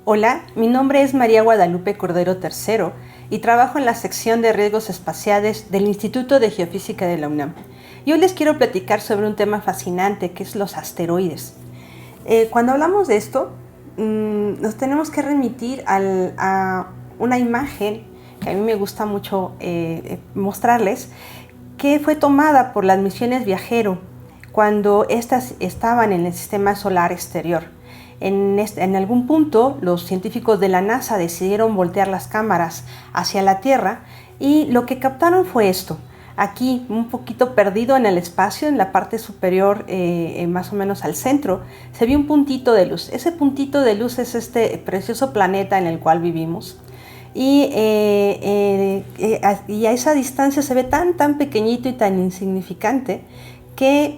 Hola, mi nombre es María Guadalupe Cordero III y trabajo en la sección de riesgos espaciales del Instituto de Geofísica de la UNAM. Y hoy les quiero platicar sobre un tema fascinante que es los asteroides. Cuando hablamos de esto, nos tenemos que remitir a una imagen que a mí me gusta mucho mostrarles, que fue tomada por las misiones Viajero cuando éstas estaban en el sistema solar exterior. En algún punto, los científicos de la NASA decidieron voltear las cámaras hacia la Tierra y lo que captaron fue esto. Aquí, un poquito perdido en el espacio, en la parte superior, más o menos al centro, se vio un puntito de luz. Ese puntito de luz es este precioso planeta en el cual vivimos. Y a esa distancia se ve tan pequeñito y tan insignificante que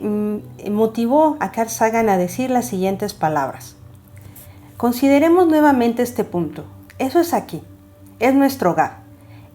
motivó a Carl Sagan a decir las siguientes palabras. Consideremos nuevamente este punto. Eso es aquí, es nuestro hogar.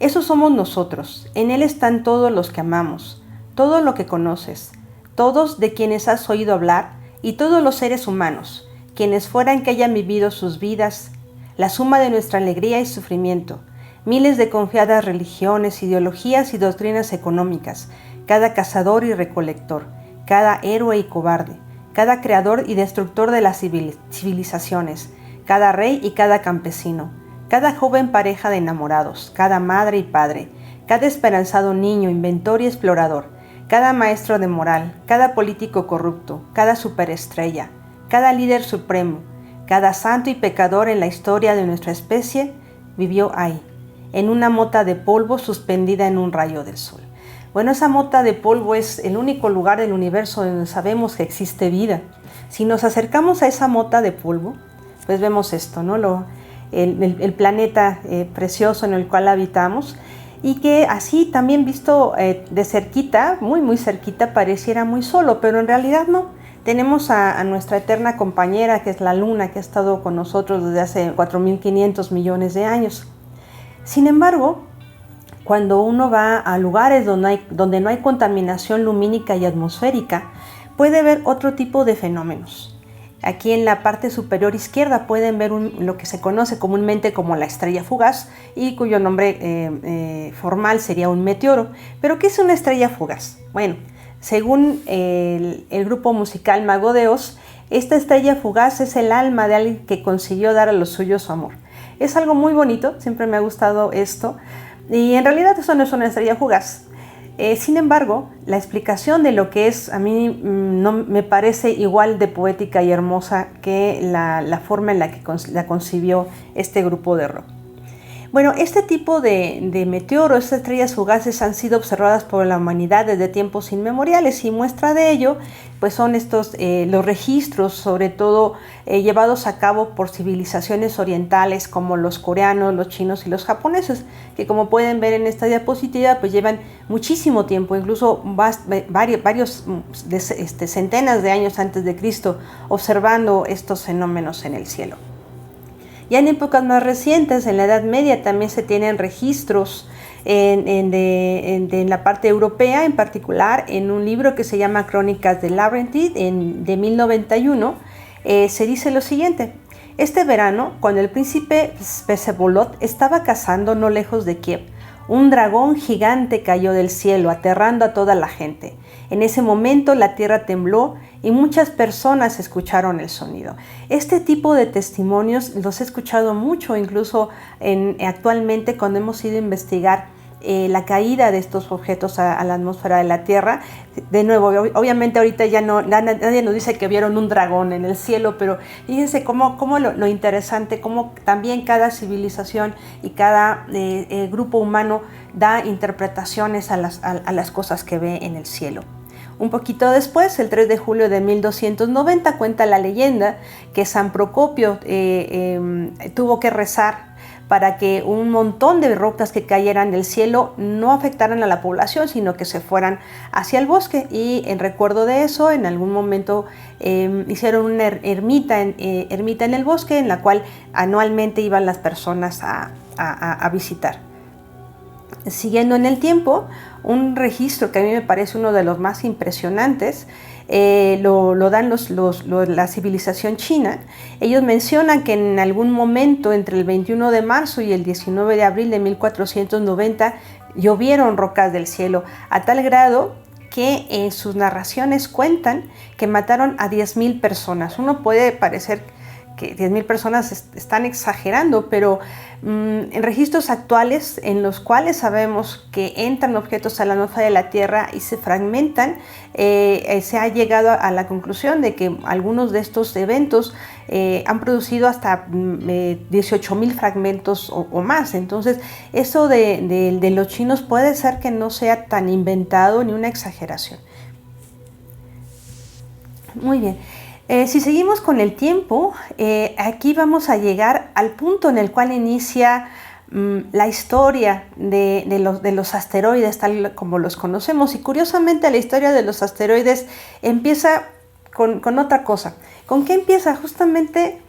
Eso somos nosotros. En él están todos los que amamos, todo lo que conoces, todos de quienes has oído hablar y todos los seres humanos, quienes fueran que hayan vivido sus vidas, la suma de nuestra alegría y sufrimiento, miles de confiadas religiones, ideologías y doctrinas económicas, cada cazador y recolector, cada héroe y cobarde, cada creador y destructor de las civilizaciones, cada rey y cada campesino, cada joven pareja de enamorados, cada madre y padre, cada esperanzado niño, inventor y explorador, cada maestro de moral, cada político corrupto, cada superestrella, cada líder supremo, cada santo y pecador en la historia de nuestra especie, vivió ahí, en una mota de polvo suspendida en un rayo del sol. Bueno, esa mota de polvo es el único lugar del universo donde sabemos que existe vida. Si nos acercamos a esa mota de polvo, pues vemos esto, ¿no? El planeta precioso en el cual habitamos, y que así también visto de cerquita, muy cerquita, pareciera muy solo, pero en realidad no. Tenemos a nuestra eterna compañera, que es la Luna, que ha estado con nosotros desde hace 4.500 millones de años. Sin embargo, cuando uno va a lugares donde no hay contaminación lumínica y atmosférica, puede ver otro tipo de fenómenos. Aquí en la parte superior izquierda pueden ver lo que se conoce comúnmente como la estrella fugaz y cuyo nombre formal sería un meteoro. ¿Pero qué es una estrella fugaz? Bueno, según el grupo musical Mago de Oz, esta estrella fugaz es el alma de alguien que consiguió dar a los suyos su amor. Es algo muy bonito, siempre me ha gustado esto. Y en realidad eso no es una estrella fugaz. Sin embargo, la explicación de lo que es a mí no me parece igual de poética y hermosa que la forma en la que la concibió este grupo de rock. Bueno, este tipo de meteoros, estas estrellas fugaces han sido observadas por la humanidad desde tiempos inmemoriales y muestra de ello pues son los registros, sobre todo llevados a cabo por civilizaciones orientales como los coreanos, los chinos y los japoneses, que como pueden ver en esta diapositiva pues llevan muchísimo tiempo, incluso varios centenas de años antes de Cristo, observando estos fenómenos en el cielo. Ya en épocas más recientes, en la Edad Media, también se tienen registros en la parte europea, en particular en un libro que se llama Crónicas de Laurentide de 1091, se dice lo siguiente. Este verano, cuando el príncipe Vsevolod estaba cazando no lejos de Kiev, un dragón gigante cayó del cielo, aterrando a toda la gente. En ese momento la tierra tembló y muchas personas escucharon el sonido. Este tipo de testimonios los he escuchado mucho, incluso actualmente cuando hemos ido a investigar la caída de estos objetos a la atmósfera de la Tierra. De nuevo, obviamente ahorita ya nadie nos dice que vieron un dragón en el cielo, pero fíjense cómo lo interesante, cómo también cada civilización y cada grupo humano da interpretaciones a las cosas que ve en el cielo. Un poquito después, el 3 de julio de 1290, cuenta la leyenda que San Procopio tuvo que rezar para que un montón de rocas que cayeran del cielo no afectaran a la población, sino que se fueran hacia el bosque. Y en recuerdo de eso, en algún momento hicieron una ermita en el bosque, en la cual anualmente iban las personas a visitar. Siguiendo en el tiempo, un registro que a mí me parece uno de los más impresionantes lo dan la civilización china. Ellos mencionan que en algún momento entre el 21 de marzo y el 19 de abril de 1490 llovieron rocas del cielo, a tal grado que en sus narraciones cuentan que mataron a 10,000 personas. Uno puede parecer que 10,000 personas están exagerando, pero en registros actuales en los cuales sabemos que entran objetos a la atmósfera de la Tierra y se fragmentan, se ha llegado a la conclusión de que algunos de estos eventos han producido hasta 18,000 fragmentos o más. Entonces, eso de los chinos puede ser que no sea tan inventado ni una exageración. Muy bien. Si seguimos con el tiempo, aquí vamos a llegar al punto en el cual inicia la historia de los asteroides tal como los conocemos, y curiosamente la historia de los asteroides empieza con otra cosa. ¿Con qué empieza? Justamente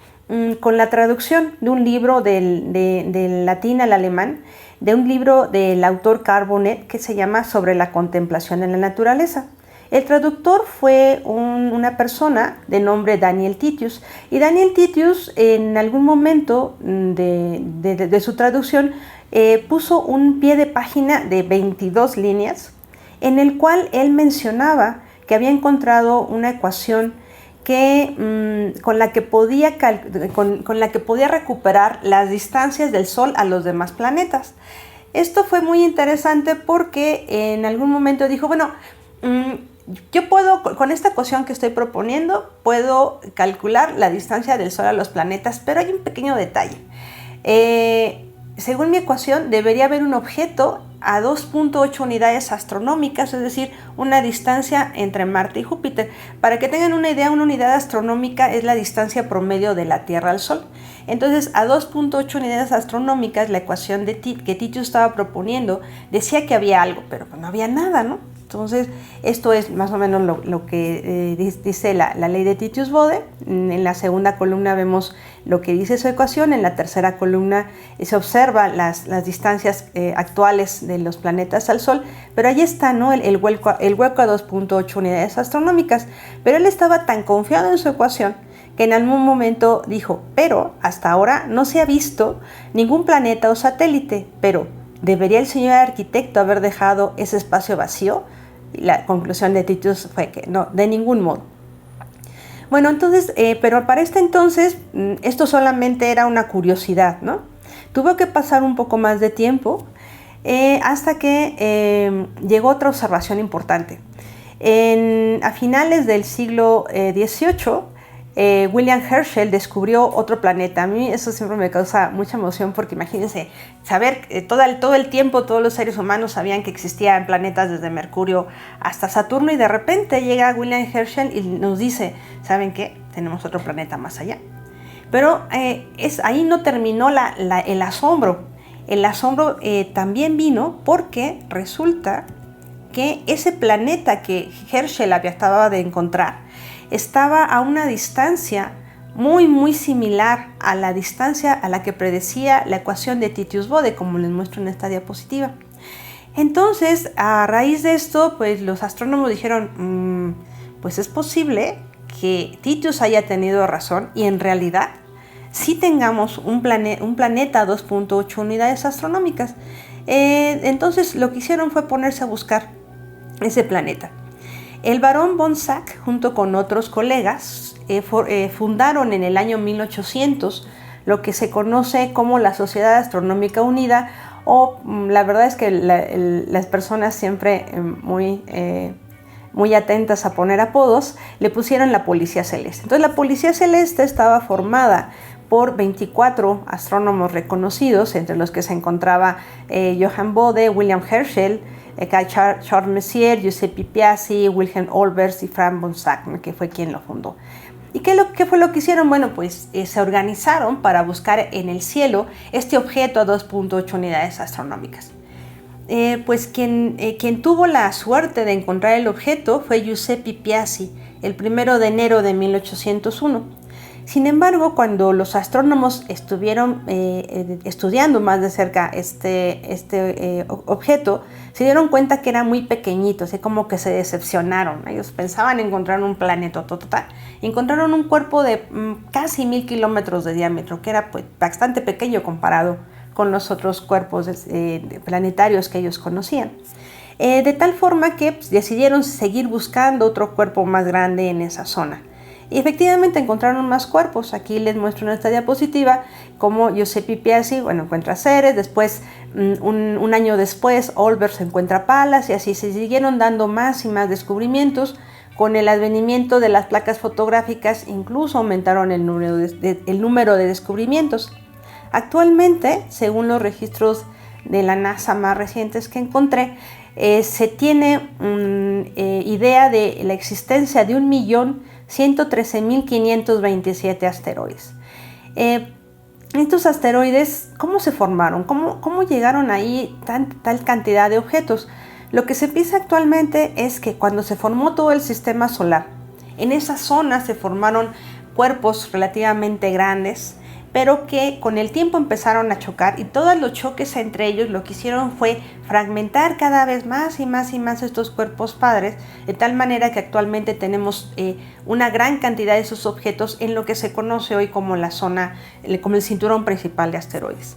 con la traducción de un libro del latín al alemán, de un libro del autor Carl Bonnet que se llama Sobre la contemplación en la naturaleza. El traductor fue una persona de nombre Daniel Titius, y Daniel Titius en algún momento de su traducción puso un pie de página de 22 líneas en el cual él mencionaba que había encontrado una ecuación con la que podía recuperar las distancias del Sol a los demás planetas. Esto fue muy interesante porque en algún momento dijo, bueno, yo puedo, con esta ecuación que estoy proponiendo, puedo calcular la distancia del Sol a los planetas, pero hay un pequeño detalle. Según mi ecuación, debería haber un objeto a 2.8 unidades astronómicas, es decir, una distancia entre Marte y Júpiter. Para que tengan una idea, una unidad astronómica es la distancia promedio de la Tierra al Sol. Entonces, a 2.8 unidades astronómicas, la ecuación que Titius estaba proponiendo decía que había algo, pero no había nada, ¿no? Entonces, esto es más o menos lo que dice la ley de Titius-Bode. En la segunda columna vemos lo que dice su ecuación. En la tercera columna se observa las distancias actuales de los planetas al Sol. Pero ahí está, ¿no? el hueco a 2.8 unidades astronómicas. Pero él estaba tan confiado en su ecuación que en algún momento dijo, pero hasta ahora no se ha visto ningún planeta o satélite, pero ¿debería el señor arquitecto haber dejado ese espacio vacío? Y la conclusión de Titius fue que no, de ningún modo. Bueno, entonces, pero para este entonces, esto solamente era una curiosidad, ¿no? Tuvo que pasar un poco más de tiempo hasta que llegó otra observación importante. A finales del siglo XVIII, William Herschel descubrió otro planeta. A mí eso siempre me causa mucha emoción porque imagínense, saber todo el tiempo todos los seres humanos sabían que existían planetas desde Mercurio hasta Saturno, y de repente llega William Herschel y nos dice, ¿saben qué? Tenemos otro planeta más allá. Pero ahí no terminó el asombro. El asombro también vino porque resulta que ese planeta que Herschel acababa de encontrar estaba a una distancia muy similar a la distancia a la que predecía la ecuación de Titius-Bode, como les muestro en esta diapositiva. Entonces, a raíz de esto, pues los astrónomos dijeron, pues es posible que Titius haya tenido razón y en realidad sí tengamos un planeta a 2.8 unidades astronómicas. Entonces, lo que hicieron fue ponerse a buscar ese planeta. El barón von Zach, junto con otros colegas, fundaron en el año 1800 lo que se conoce como la Sociedad Astronómica Unida, o la verdad es que las personas siempre muy atentas a poner apodos, le pusieron la Policía Celeste. Entonces la Policía Celeste estaba formada por 24 astrónomos reconocidos, entre los que se encontraba Johann Bode, William Herschel, Charles Messier, Giuseppe Piazzi, Wilhelm Olbers y Franz von Zach, que fue quien lo fundó. ¿Y qué fue lo que hicieron? Bueno, pues se organizaron para buscar en el cielo este objeto a 2.8 unidades astronómicas. Pues quien tuvo la suerte de encontrar el objeto fue Giuseppe Piazzi, el 1 de enero de 1801. Sin embargo, cuando los astrónomos estuvieron estudiando más de cerca este objeto, se dieron cuenta que era muy pequeñito, así como que se decepcionaron. Ellos pensaban encontrar un planeta total. Encontraron un cuerpo de casi 1000 kilómetros de diámetro, que era pues, bastante pequeño comparado con los otros cuerpos planetarios que ellos conocían. De tal forma que pues, decidieron seguir buscando otro cuerpo más grande en esa zona. Y efectivamente encontraron más cuerpos. Aquí les muestro en esta diapositiva cómo Giuseppe Piazzi encuentra Ceres, después un año después Olbers encuentra Pallas, y así se siguieron dando más y más descubrimientos. Con el advenimiento de las placas fotográficas incluso aumentaron el número de descubrimientos. Actualmente, según los registros de la NASA más recientes que encontré, se tiene idea de la existencia de 1.113.527 asteroides. Estos asteroides, ¿cómo se formaron? ¿Cómo llegaron ahí tal cantidad de objetos? Lo que se piensa actualmente es que cuando se formó todo el sistema solar, en esa zona se formaron cuerpos relativamente grandes, pero que con el tiempo empezaron a chocar, y todos los choques entre ellos lo que hicieron fue fragmentar cada vez más y más y más estos cuerpos padres, de tal manera que actualmente tenemos una gran cantidad de esos objetos en lo que se conoce hoy como la zona, como el cinturón principal de asteroides.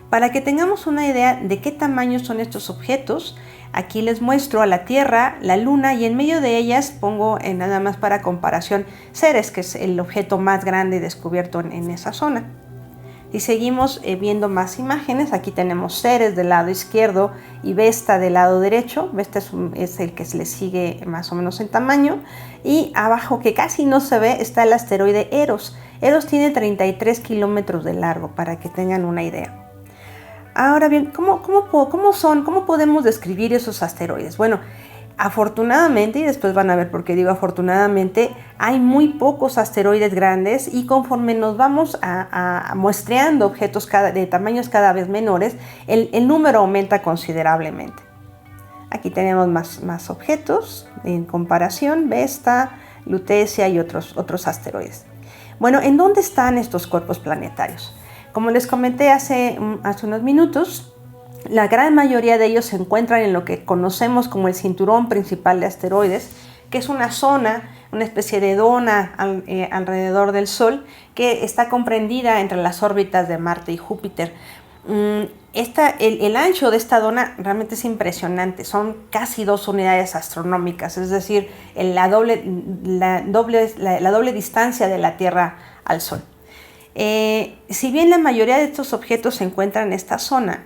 Para que tengamos una idea de qué tamaño son estos objetos, aquí les muestro a la Tierra, la Luna, y en medio de ellas pongo nada más para comparación Ceres, que es el objeto más grande descubierto en esa zona. Y seguimos viendo más imágenes. Aquí tenemos Ceres del lado izquierdo y Vesta del lado derecho. Vesta es el que se le sigue más o menos en tamaño. Y abajo, que casi no se ve, está el asteroide Eros. Eros tiene 33 kilómetros de largo, para que tengan una idea. Ahora bien, ¿cómo podemos describir esos asteroides? Bueno, afortunadamente, y después van a ver por qué digo afortunadamente, hay muy pocos asteroides grandes, y conforme nos vamos a muestreando objetos de tamaños cada vez menores, el número aumenta considerablemente. Aquí tenemos más objetos en comparación, Vesta, Lutecia y otros asteroides. Bueno, ¿en dónde están estos cuerpos planetarios? Como les comenté hace unos minutos, la gran mayoría de ellos se encuentran en lo que conocemos como el cinturón principal de asteroides, que es una zona, una especie de dona alrededor del Sol, que está comprendida entre las órbitas de Marte y Júpiter. El ancho de esta dona realmente es impresionante, son casi 2 unidades astronómicas, es decir, la doble distancia de la Tierra al Sol. Si bien la mayoría de estos objetos se encuentran en esta zona,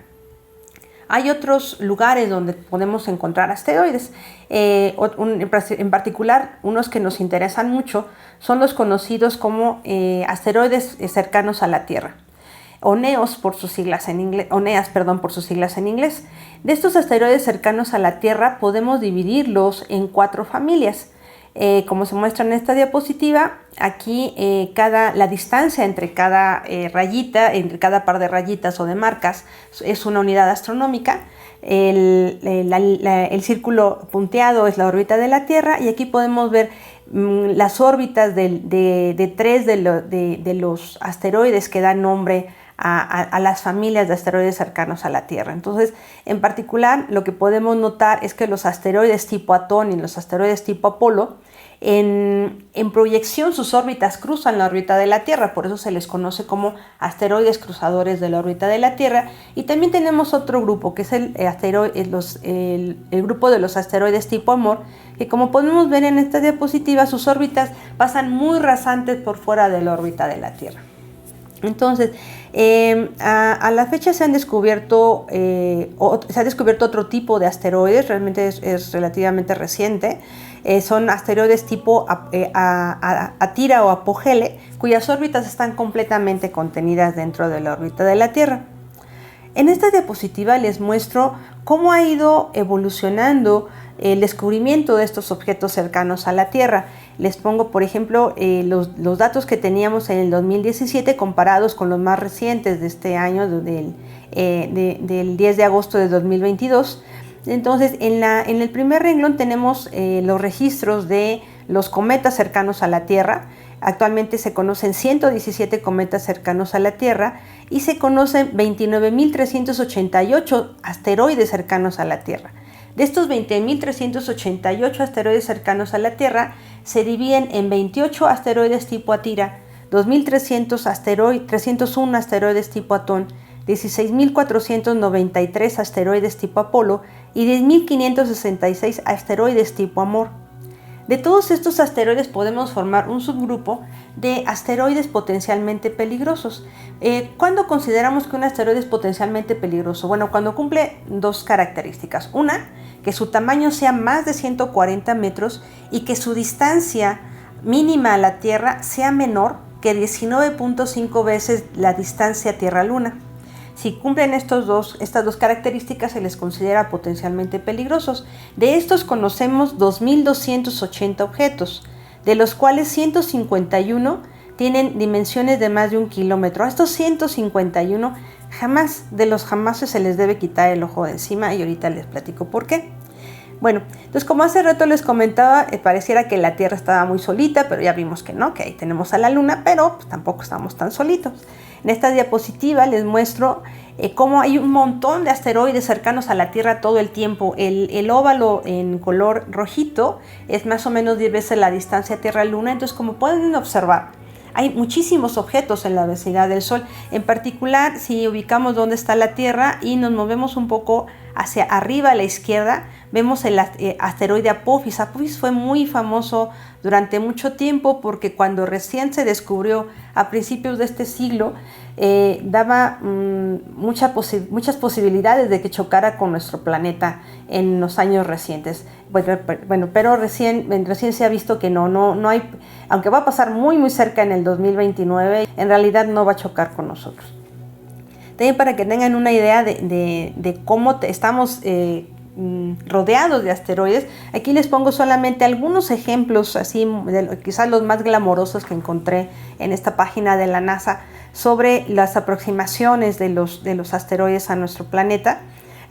hay otros lugares donde podemos encontrar asteroides. En particular, unos que nos interesan mucho son los conocidos como asteroides cercanos a la Tierra, o NEAs por sus siglas en inglés. De estos asteroides cercanos a la Tierra podemos dividirlos en 4 familias. Como se muestra en esta diapositiva, aquí la distancia entre cada rayita, entre cada par de rayitas o de marcas, es una unidad astronómica. El círculo punteado es la órbita de la Tierra, y aquí podemos ver las órbitas de 3 de los asteroides que dan nombre a las familias de asteroides cercanos a la Tierra. Entonces, en particular, lo que podemos notar es que los asteroides tipo Atón y los asteroides tipo Apolo, en proyección sus órbitas cruzan la órbita de la Tierra, por eso se les conoce como asteroides cruzadores de la órbita de la Tierra. Y también tenemos otro grupo, que es el grupo de los asteroides tipo Amor, que como podemos ver en esta diapositiva, sus órbitas pasan muy rasantes por fuera de la órbita de la Tierra. Entonces, a la fecha se ha descubierto otro tipo de asteroides, realmente es relativamente reciente. Son asteroides tipo Atira o Apogele, cuyas órbitas están completamente contenidas dentro de la órbita de la Tierra. En esta diapositiva les muestro cómo ha ido evolucionando el descubrimiento de estos objetos cercanos a la Tierra. Les pongo, por ejemplo, los datos que teníamos en el 2017 comparados con los más recientes de este año, del 10 de agosto de 2022. Entonces, en el primer renglón tenemos los registros de los cometas cercanos a la Tierra. Actualmente se conocen 117 cometas cercanos a la Tierra y se conocen 29.388 asteroides cercanos a la Tierra. De estos 20.388 asteroides cercanos a la Tierra, se dividen en 28 asteroides tipo Atira, 2.301 asteroides tipo Atón, 16.493 asteroides tipo Apolo y 10.566 asteroides tipo Amor. De todos estos asteroides podemos formar un subgrupo de asteroides potencialmente peligrosos. ¿Cuándo consideramos que un asteroide es potencialmente peligroso? Bueno, cuando cumple dos características. Una, que su tamaño sea más de 140 metros y que su distancia mínima a la Tierra sea menor que 19.5 veces la distancia Tierra-Luna. Si cumplen estas dos características, se les considera potencialmente peligrosos. De estos conocemos 2.280 objetos, de los cuales 151 tienen dimensiones de más de 1 kilómetro. A estos 151 jamás se les debe quitar el ojo de encima, y ahorita les platico por qué. Bueno, entonces como hace rato les comentaba, pareciera que la Tierra estaba muy solita, pero ya vimos que no, que ahí tenemos a la Luna, pero pues tampoco estamos tan solitos. En esta diapositiva les muestro cómo hay un montón de asteroides cercanos a la Tierra todo el tiempo. El óvalo en color rojito es más o menos 10 veces la distancia Tierra-Luna, entonces como pueden observar, hay muchísimos objetos en la vicinidad del Sol. En particular, si ubicamos dónde está la Tierra y nos movemos un poco hacia arriba a la izquierda, vemos el asteroide Apophis. Apophis fue muy famoso durante mucho tiempo porque cuando recién se descubrió a principios de este siglo, daba muchas posibilidades de que chocara con nuestro planeta en los años recientes. Bueno, pero recién se ha visto que no hay, aunque va a pasar muy cerca en el 2029, en realidad no va a chocar con nosotros. También para que tengan una idea de cómo estamos rodeados de asteroides, aquí les pongo solamente algunos ejemplos, así quizás los más glamorosos que encontré en esta página de la NASA sobre las aproximaciones de los asteroides a nuestro planeta.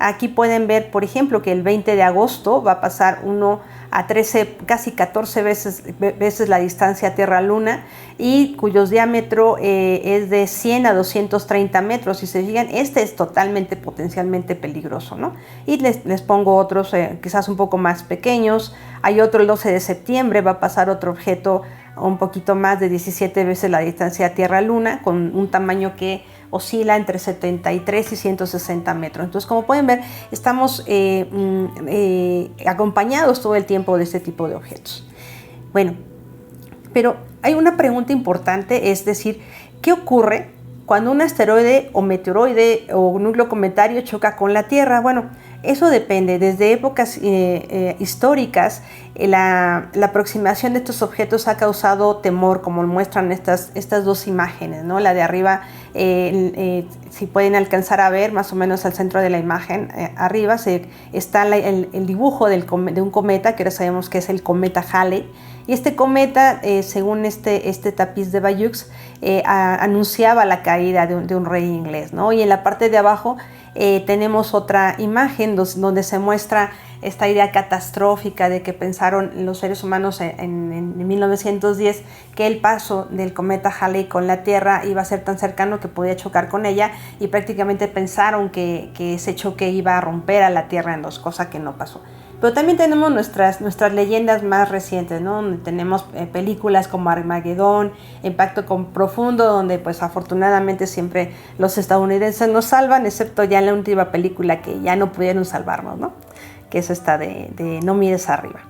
Aquí pueden ver, por ejemplo, que el 20 de agosto va a pasar 1 a 13, casi 14 veces la distancia Tierra-Luna, y cuyo diámetro es de 100 a 230 metros. Si se fijan, este es totalmente potencialmente peligroso, ¿no? Y les pongo otros quizás un poco más pequeños. Hay otro el 12 de septiembre, va a pasar otro objeto un poquito más de 17 veces la distancia Tierra-Luna, con un tamaño que oscila entre 73 y 160 metros. Entonces, como pueden ver, estamos acompañados todo el tiempo de este tipo de objetos. Bueno, pero hay una pregunta importante, es decir, ¿qué ocurre cuando un asteroide o meteoroide o núcleo cometario choca con la Tierra? Bueno, eso depende. Desde épocas históricas, la aproximación de estos objetos ha causado temor, como muestran estas dos imágenes, ¿no? La de arriba, si pueden alcanzar a ver, más o menos al centro de la imagen, arriba está el dibujo de un cometa, que ahora sabemos que es el cometa Halley. Y este cometa, según este tapiz de Bayeux, anunciaba la caída de un rey inglés, ¿no? Y en la parte de abajo tenemos otra imagen donde se muestra esta idea catastrófica de que pensaron los seres humanos en 1910 que el paso del cometa Halley con la Tierra iba a ser tan cercano que podía chocar con ella, y prácticamente pensaron que ese choque iba a romper a la Tierra en dos, cosa que no pasó. Pero también tenemos nuestras leyendas más recientes, ¿no? Donde tenemos películas como Armagedón, Impacto Profundo, donde pues afortunadamente siempre los estadounidenses nos salvan, excepto ya en la última película que ya no pudieron salvarnos, ¿no? Que es esta de No mires arriba.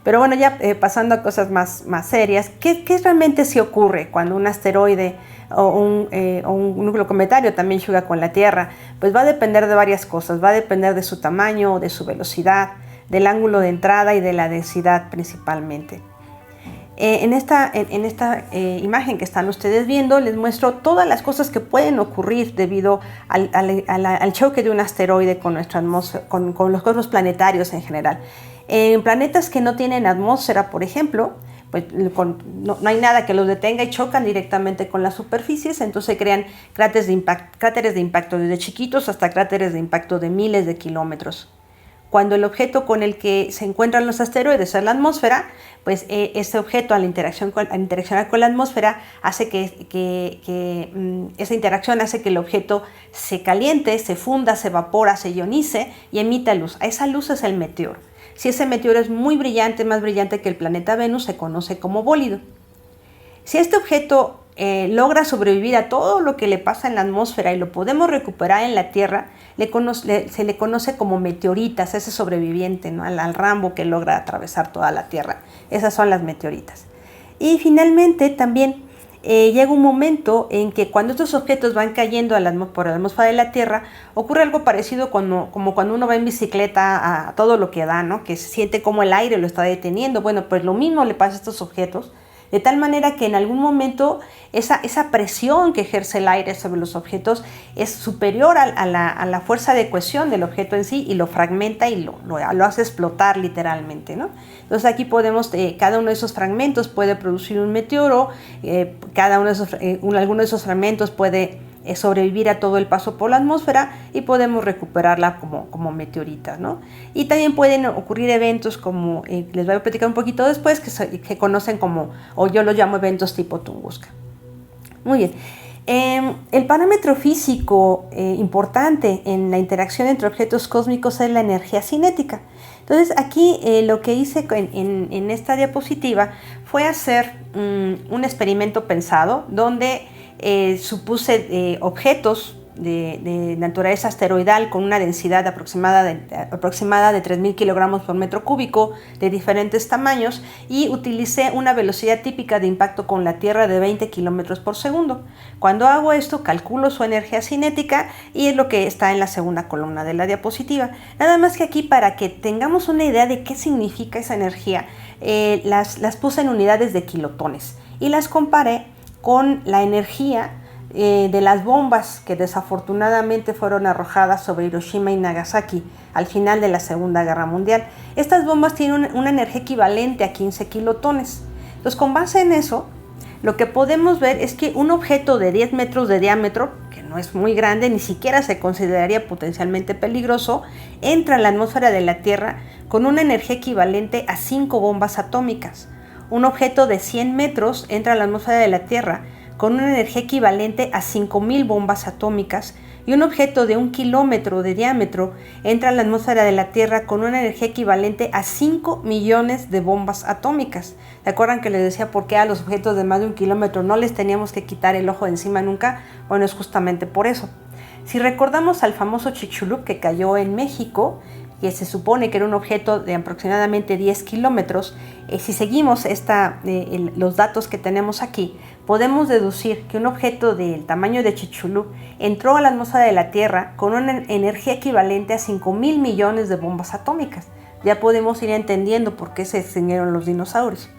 Pero bueno, ya pasando a cosas más serias, ¿qué realmente sí ocurre cuando un asteroide o un núcleo cometario también choca con la Tierra? Pues va a depender de varias cosas. Va a depender de su tamaño, de su velocidad, del ángulo de entrada y de la densidad principalmente. En esta imagen que están ustedes viendo, les muestro todas las cosas que pueden ocurrir debido al choque de un asteroide con nuestra atmósfera, con los cuerpos planetarios en general. En planetas que no tienen atmósfera, por ejemplo, pues no hay nada que los detenga y chocan directamente con las superficies, entonces se crean cráteres de impacto desde chiquitos hasta cráteres de impacto de miles de kilómetros. cuando el objeto con el que se encuentran los asteroides es la atmósfera, pues este objeto al interaccionar con la atmósfera hace esa interacción hace que el objeto se caliente, se funda, se evapora, se ionice y emita luz. Esa luz es el meteoro. Si ese meteoro es muy brillante, más brillante que el planeta Venus, se conoce como bólido. Si este objeto logra sobrevivir a todo lo que le pasa en la atmósfera y lo podemos recuperar en la Tierra, se le conoce como meteoritas, ese sobreviviente, ¿no? al Rambo que logra atravesar toda la Tierra. Esas son las meteoritas. Y finalmente también llega un momento en que cuando estos objetos van cayendo por la atmósfera de la Tierra, ocurre algo parecido como cuando uno va en bicicleta a todo lo que da, ¿no? Que se siente como el aire lo está deteniendo. Bueno, pues lo mismo le pasa a estos objetos, de tal manera que en algún momento esa presión que ejerce el aire sobre los objetos es superior a la fuerza de cohesión del objeto en sí y lo fragmenta y lo hace explotar literalmente, ¿no? Entonces aquí cada uno de esos fragmentos puede producir un meteoro, alguno de esos fragmentos puede sobrevivir a todo el paso por la atmósfera y podemos recuperarla como meteoritas, ¿no? Y también pueden ocurrir eventos como, les voy a platicar un poquito después, que conocen como, o yo los llamo eventos tipo Tunguska. Muy bien. El parámetro físico importante en la interacción entre objetos cósmicos es la energía cinética. Entonces aquí lo que hice en esta diapositiva fue hacer un experimento pensado donde supuse objetos de naturaleza asteroidal con una densidad aproximada de 3.000 kilogramos por metro cúbico de diferentes tamaños y utilicé una velocidad típica de impacto con la Tierra de 20 kilómetros por segundo. Cuando hago esto, calculo su energía cinética y es lo que está en la segunda columna de la diapositiva. Nada más que aquí, para que tengamos una idea de qué significa esa energía, las puse en unidades de kilotones y las comparé con la energía de las bombas que desafortunadamente fueron arrojadas sobre Hiroshima y Nagasaki al final de la Segunda Guerra Mundial. Estas bombas tienen una energía equivalente a 15 kilotones. Entonces, con base en eso, lo que podemos ver es que un objeto de 10 metros de diámetro, que no es muy grande, ni siquiera se consideraría potencialmente peligroso, entra a la atmósfera de la Tierra con una energía equivalente a 5 bombas atómicas. Un objeto de 100 metros entra a la atmósfera de la Tierra con una energía equivalente a 5.000 bombas atómicas, y un objeto de 1 kilómetro de diámetro entra a la atmósfera de la Tierra con una energía equivalente a 5 millones de bombas atómicas. ¿Se acuerdan que les decía por qué a los objetos de más de 1 kilómetro no les teníamos que quitar el ojo de encima nunca? Bueno, es justamente por eso. Si recordamos al famoso Chicxulub que cayó en México, que se supone que era un objeto de aproximadamente 10 kilómetros, si seguimos los datos que tenemos aquí, podemos deducir que un objeto del tamaño de Chicxulub entró a la atmósfera de la Tierra con una energía equivalente a 5.000 millones de bombas atómicas. Ya podemos ir entendiendo por qué se extinguieron los dinosaurios.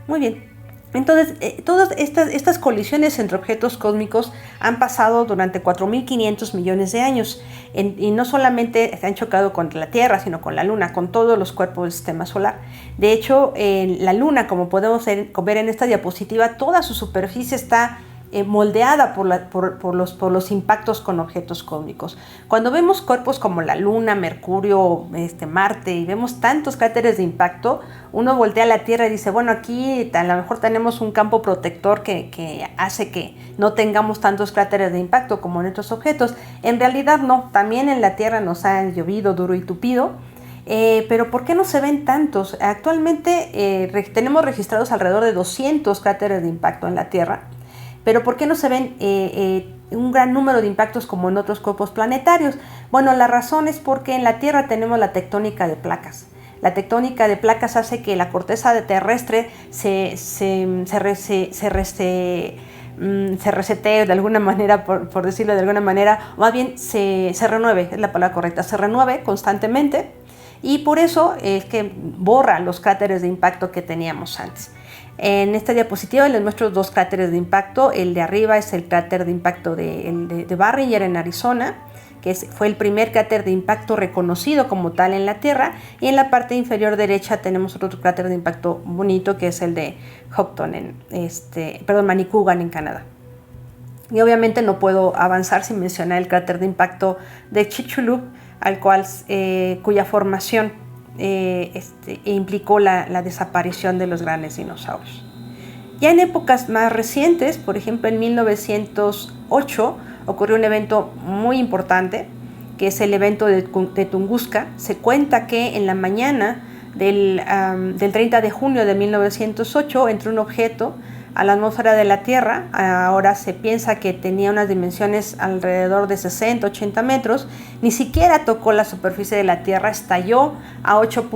Muy bien. Entonces, todas estas colisiones entre objetos cósmicos han pasado durante 4.500 millones de años y no solamente se han chocado contra la Tierra, sino con la Luna, con todos los cuerpos del sistema solar. De hecho, la Luna, como podemos ver en esta diapositiva, toda su superficie está moldeada por los impactos con objetos cósmicos. Cuando vemos cuerpos como la Luna, Mercurio, Marte, y vemos tantos cráteres de impacto, uno voltea a la Tierra y dice, bueno, aquí a lo mejor tenemos un campo protector que hace que no tengamos tantos cráteres de impacto como en otros objetos. En realidad no, también en la Tierra nos ha llovido duro y tupido. Pero ¿por qué no se ven tantos? Actualmente tenemos registrados alrededor de 200 cráteres de impacto en la Tierra. Pero ¿por qué no se ven un gran número de impactos como en otros cuerpos planetarios? Bueno, la razón es porque en la Tierra tenemos la tectónica de placas. La tectónica de placas hace que la corteza terrestre se resetee de alguna manera, por decirlo de alguna manera, o más bien se renueve, es la palabra correcta, se renueve constantemente, y por eso es que borra los cráteres de impacto que teníamos antes. En esta diapositiva les muestro dos cráteres de impacto. El de arriba es el cráter de impacto de Barringer en Arizona, que fue el primer cráter de impacto reconocido como tal en la Tierra, y en la parte inferior derecha tenemos otro cráter de impacto bonito, que es el de Houghton Manicouagan en Canadá. Y obviamente no puedo avanzar sin mencionar el cráter de impacto de Chicxulub, cuya formación implicó la desaparición de los grandes dinosaurios. Ya en épocas más recientes, por ejemplo en 1908, ocurrió un evento muy importante, que es el evento de Tunguska. Se cuenta que en la mañana del 30 de junio de 1908 entró un objeto a la atmósfera de la Tierra. Ahora se piensa que tenía unas dimensiones alrededor de 60-80 metros. Ni siquiera tocó la superficie de la Tierra, estalló a 8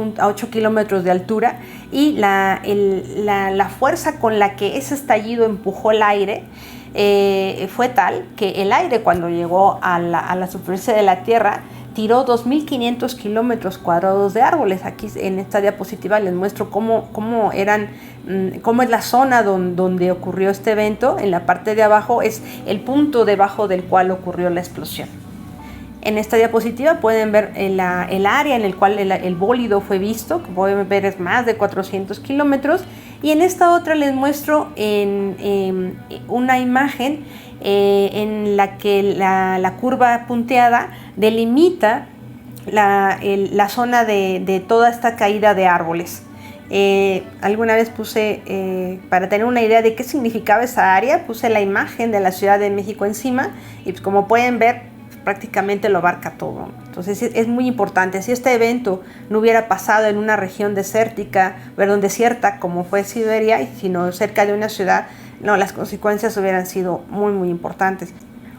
kilómetros de altura, y la fuerza con la que ese estallido empujó el aire fue tal que el aire, cuando llegó a la superficie de la Tierra, tiró 2.500 kilómetros cuadrados de árboles. Aquí en esta diapositiva les muestro cómo es la zona donde ocurrió este evento. En la parte de abajo es el punto debajo del cual ocurrió la explosión. En esta diapositiva pueden ver el área en el cual el bólido fue visto. Como pueden ver, es más de 400 kilómetros. Y en esta otra les muestro una imagen en la que la curva punteada delimita la zona de toda esta caída de árboles. Alguna vez puse, para tener una idea de qué significaba esa área, puse la imagen de la Ciudad de México encima, y pues como pueden ver, prácticamente lo abarca todo. Entonces es muy importante. Si este evento no hubiera pasado en una región desierta como fue Siberia, sino cerca de una ciudad, no, las consecuencias hubieran sido muy, muy importantes.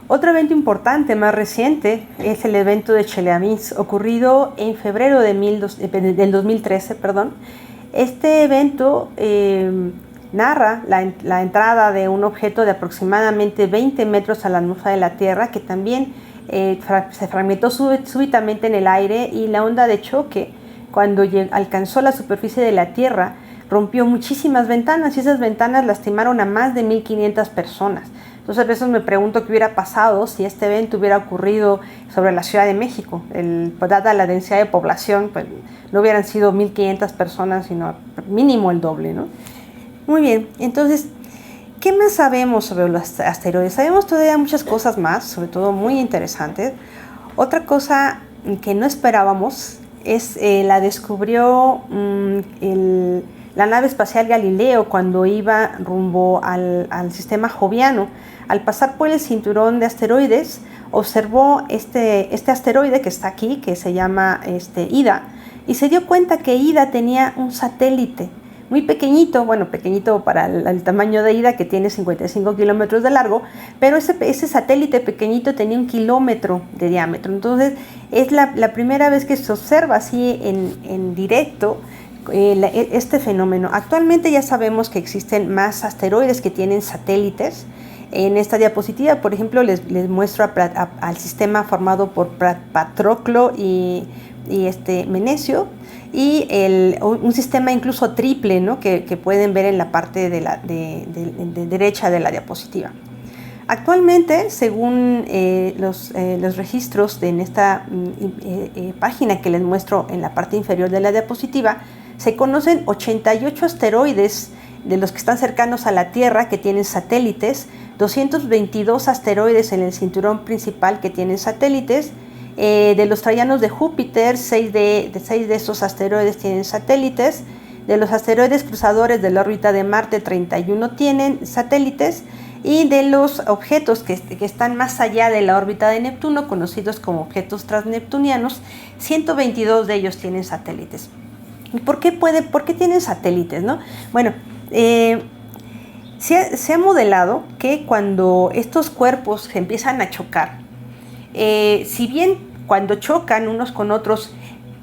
Otro evento importante más reciente es el evento de Chelyabinsk, ocurrido en febrero del 2013. Este evento narra la entrada de un objeto de aproximadamente 20 metros a la atmósfera de la Tierra, que también se fragmentó súbitamente en el aire, y la onda de choque, cuando alcanzó la superficie de la Tierra, rompió muchísimas ventanas, y esas ventanas lastimaron a más de 1.500 personas. Entonces a veces me pregunto qué hubiera pasado si este evento hubiera ocurrido sobre la Ciudad de México. Dada la densidad de población, pues no hubieran sido 1.500 personas, sino mínimo el doble, ¿no? Muy bien, entonces, ¿qué más sabemos sobre los asteroides? Sabemos todavía muchas cosas más, sobre todo muy interesantes. Otra cosa que no esperábamos es la descubrió la nave espacial Galileo cuando iba rumbo al sistema joviano. Al pasar por el cinturón de asteroides, observó este asteroide que está aquí, que se llama Ida, y se dio cuenta que Ida tenía un satélite muy pequeñito, bueno, pequeñito para el tamaño de Ida, que tiene 55 kilómetros de largo, pero ese satélite pequeñito tenía 1 kilómetro de diámetro. Entonces es la primera vez que se observa así en directo este fenómeno. Actualmente ya sabemos que existen más asteroides que tienen satélites. En esta diapositiva, por ejemplo, les muestro al sistema formado por Patroclo y Menezio, y un sistema incluso triple, ¿no? que pueden ver en la parte de derecha de la diapositiva. Actualmente, según los registros en esta página que les muestro en la parte inferior de la diapositiva, se conocen 88 asteroides de los que están cercanos a la Tierra que tienen satélites, 222 asteroides en el cinturón principal que tienen satélites. De los troyanos de Júpiter, 6 de esos asteroides tienen satélites. De los asteroides cruzadores de la órbita de Marte, 31 tienen satélites. Y de los objetos que están más allá de la órbita de Neptuno, conocidos como objetos transneptunianos, 122 de ellos tienen satélites. ¿Y por qué tienen satélites, no? Bueno, se ha modelado que cuando estos cuerpos se empiezan a chocar, si bien cuando chocan unos con otros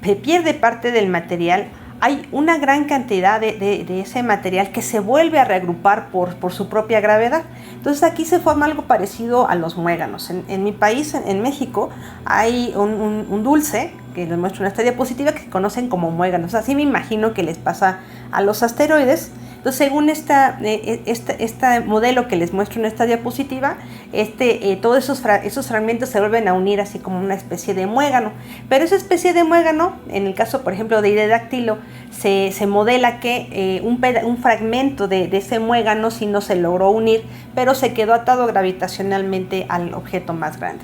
se pierde parte del material, hay una gran cantidad de ese material que se vuelve a reagrupar por su propia gravedad. Entonces aquí se forma algo parecido a los muéganos. En mi país, en México, hay un dulce que les muestro en esta diapositiva que conocen como muéganos. Así me imagino que les pasa a los asteroides. Entonces, según este modelo que les muestro en esta diapositiva, todos esos fragmentos se vuelven a unir así como una especie de muégano. Pero esa especie de muégano, en el caso, por ejemplo, de Iridáctilo, se modela que un fragmento de ese muégano sí no se logró unir, pero se quedó atado gravitacionalmente al objeto más grande.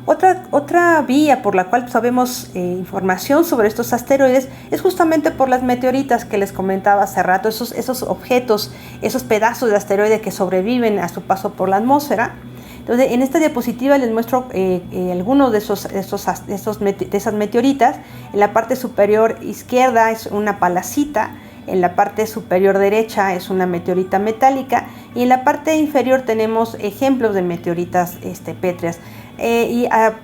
Otra vía por la cual sabemos información sobre estos asteroides es justamente por las meteoritas que les comentaba hace rato, esos objetos, esos pedazos de asteroide que sobreviven a su paso por la atmósfera. Entonces, en esta diapositiva les muestro algunos de esas meteoritas. En la parte superior izquierda es una palacita, en la parte superior derecha es una meteorita metálica y en la parte inferior tenemos ejemplos de meteoritas pétreas.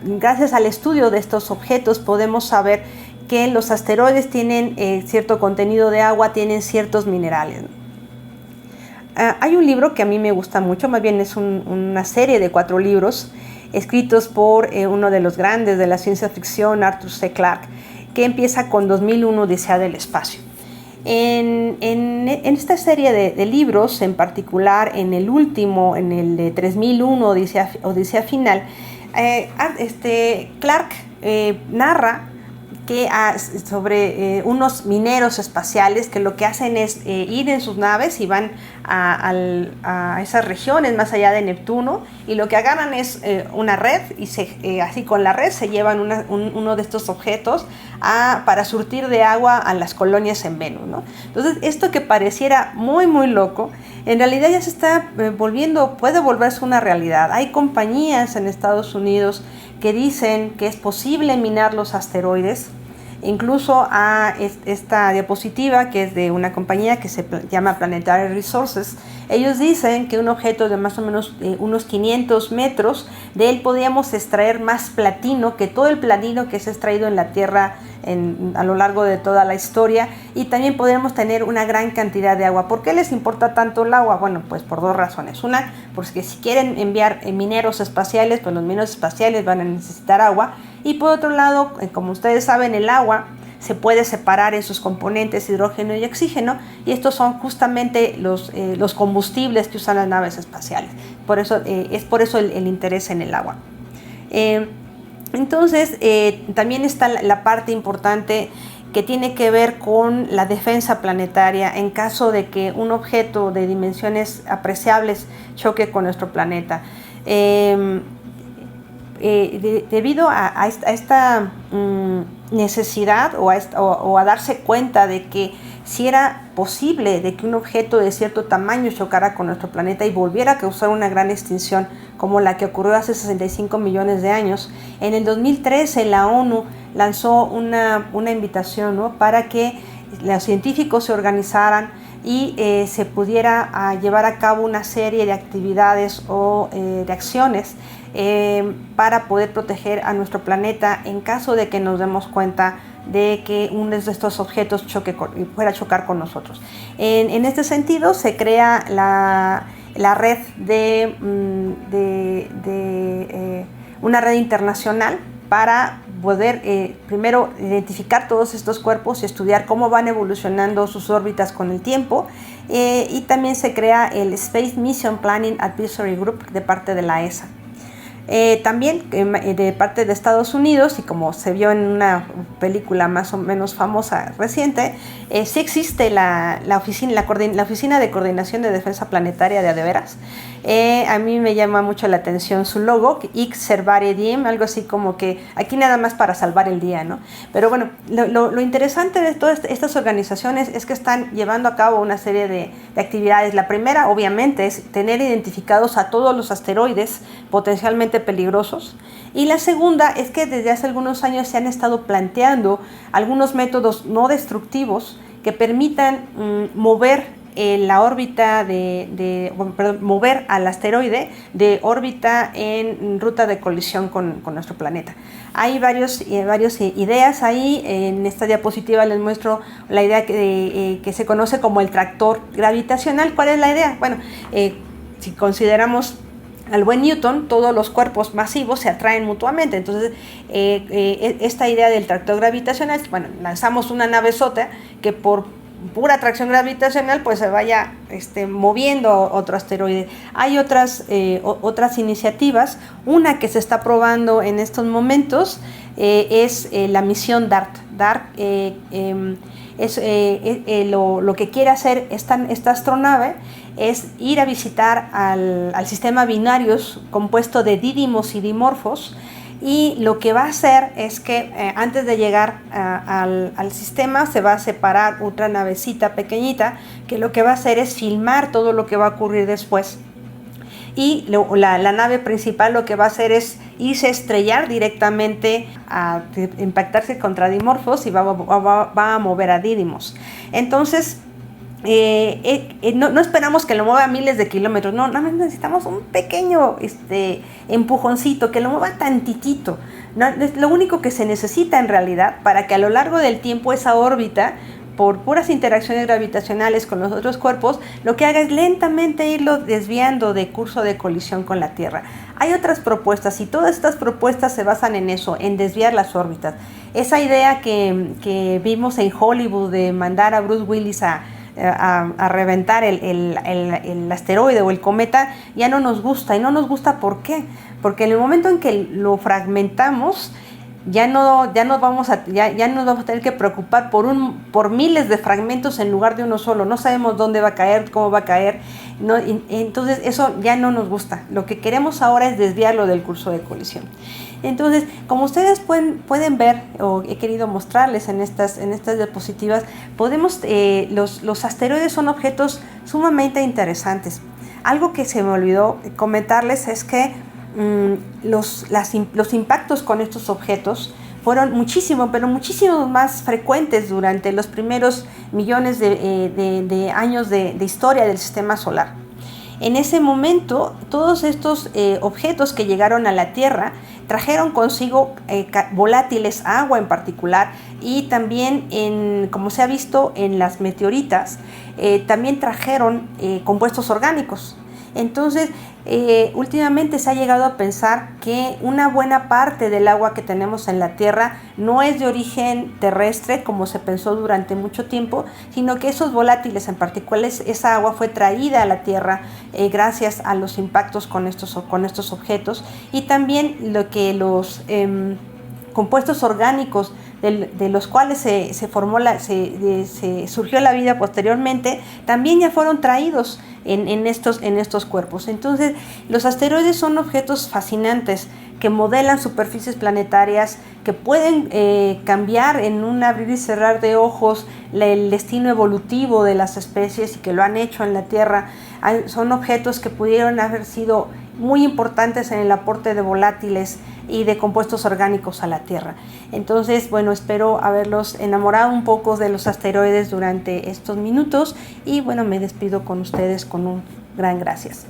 Gracias al estudio de estos objetos podemos saber que los asteroides tienen cierto contenido de agua, tienen ciertos minerales. Hay un libro que a mí me gusta mucho, más bien es una serie de 4 libros escritos por uno de los grandes de la ciencia ficción, Arthur C. Clarke, que empieza con 2001 Odisea del espacio. En esta serie de libros, en particular en el último, en el de 3001 Odisea Final, Clarke narra que sobre unos mineros espaciales que lo que hacen es ir en sus naves y van a esas regiones más allá de Neptuno, y lo que agarran es una red y así con la red se llevan uno de estos objetos para surtir de agua a las colonias en Venus, ¿no? Entonces, esto que pareciera muy muy loco, en realidad ya se está puede volverse una realidad. Hay compañías en Estados Unidos que dicen que es posible minar los asteroides. Incluso a esta diapositiva, que es de una compañía que se llama Planetary Resources, ellos dicen que un objeto de más o menos unos 500 metros, de él podríamos extraer más platino que todo el platino que se ha extraído en la Tierra a lo largo de toda la historia, y también podríamos tener una gran cantidad de agua. ¿Por qué les importa tanto el agua? Bueno, pues por 2 razones. Una, porque si quieren enviar mineros espaciales, pues los mineros espaciales van a necesitar agua, y por otro lado, como ustedes saben, el agua se puede separar en sus componentes hidrógeno y oxígeno, y estos son justamente los combustibles que usan las naves espaciales. Es por eso el interés en el agua. Entonces, también está la parte importante que tiene que ver con la defensa planetaria en caso de que un objeto de dimensiones apreciables choque con nuestro planeta. Debido a esta necesidad o a darse cuenta de que si era posible de que un objeto de cierto tamaño chocara con nuestro planeta y volviera a causar una gran extinción como la que ocurrió hace 65 millones de años, en el 2013 la ONU lanzó una invitación, ¿no?, para que los científicos se organizaran y se pudiera llevar a cabo una serie de actividades o de acciones para poder proteger a nuestro planeta en caso de que nos demos cuenta de que uno de estos objetos fuera a chocar con nosotros. En este sentido se crea la red una red internacional para poder primero identificar todos estos cuerpos y estudiar cómo van evolucionando sus órbitas con el tiempo, y también se crea el Space Mission Planning Advisory Group de parte de la ESA. También de parte de Estados Unidos, y como se vio en una película más o menos famosa reciente, sí existe la Oficina de Coordinación de Defensa Planetaria de adeveras. A mí me llama mucho la atención su logo, Hic Servare Diem, algo así como que aquí nada más para salvar el día, ¿no? Pero bueno, lo interesante de todas estas organizaciones es que están llevando a cabo una serie de actividades. La primera, obviamente, es tener identificados a todos los asteroides potencialmente peligrosos, y la segunda es que desde hace algunos años se han estado planteando algunos métodos no destructivos que permitan mover la órbita mover al asteroide de órbita en ruta de colisión con nuestro planeta. Hay varias ideas ahí. En esta diapositiva les muestro la idea que se conoce como el tractor gravitacional. ¿Cuál es la idea? Bueno, si consideramos al buen Newton, todos los cuerpos masivos se atraen mutuamente. Entonces, esta idea del tractor gravitacional, bueno, lanzamos una navezota que por pura atracción gravitacional pues se vaya moviendo otro asteroide. Hay otras iniciativas. Una que se está probando en estos momentos es la misión DART. DART lo que quiere hacer esta astronave es ir a visitar al sistema binarios compuesto de dídimos y dimorfos, y lo que va a hacer es que antes de llegar al sistema se va a separar otra navecita pequeñita que lo que va a hacer es filmar todo lo que va a ocurrir después. Y la nave principal lo que va a hacer es irse a estrellar directamente, a impactarse contra Dimorphos y va a mover a Didymos. Entonces, no esperamos que lo mueva a miles de kilómetros, no, nada más necesitamos un pequeño empujoncito, que lo mueva tantitito. No, es lo único que se necesita en realidad para que a lo largo del tiempo esa órbita, por puras interacciones gravitacionales con los otros cuerpos, lo que haga es lentamente irlo desviando de curso de colisión con la Tierra. Hay otras propuestas y todas estas propuestas se basan en eso, en desviar las órbitas. Esa idea que vimos en Hollywood de mandar a Bruce Willis a reventar el asteroide o el cometa ya no nos gusta. Y no nos gusta, ¿por qué? Porque en el momento en que lo fragmentamos, ya nos vamos a tener que preocupar por miles de fragmentos en lugar de uno solo. No sabemos dónde va a caer, cómo va a caer, no, entonces eso ya no nos gusta. Lo que queremos ahora es desviarlo del curso de colisión. Entonces, como ustedes pueden ver, o he querido mostrarles en estas diapositivas, los asteroides son objetos sumamente interesantes. Algo que se me olvidó comentarles es que los impactos con estos objetos fueron muchísimo más frecuentes durante los primeros millones de años de historia del sistema solar. En ese momento, todos estos objetos que llegaron a la Tierra trajeron consigo volátiles, agua en particular, y también, como se ha visto en las meteoritas, también trajeron compuestos orgánicos. Entonces, últimamente se ha llegado a pensar que una buena parte del agua que tenemos en la Tierra no es de origen terrestre, como se pensó durante mucho tiempo, sino que esos volátiles, en particular esa agua, fue traída a la Tierra gracias a los impactos con estos objetos, y también lo que los compuestos orgánicos de los cuales surgió la vida posteriormente, también ya fueron traídos en estos cuerpos. Entonces, los asteroides son objetos fascinantes que modelan superficies planetarias, que pueden cambiar en un abrir y cerrar de ojos el destino evolutivo de las especies, y que lo han hecho en la Tierra. Son objetos que pudieron haber sido muy importantes en el aporte de volátiles y de compuestos orgánicos a la Tierra. Entonces, bueno, espero haberlos enamorado un poco de los asteroides durante estos minutos, y bueno, me despido con ustedes con un gran gracias.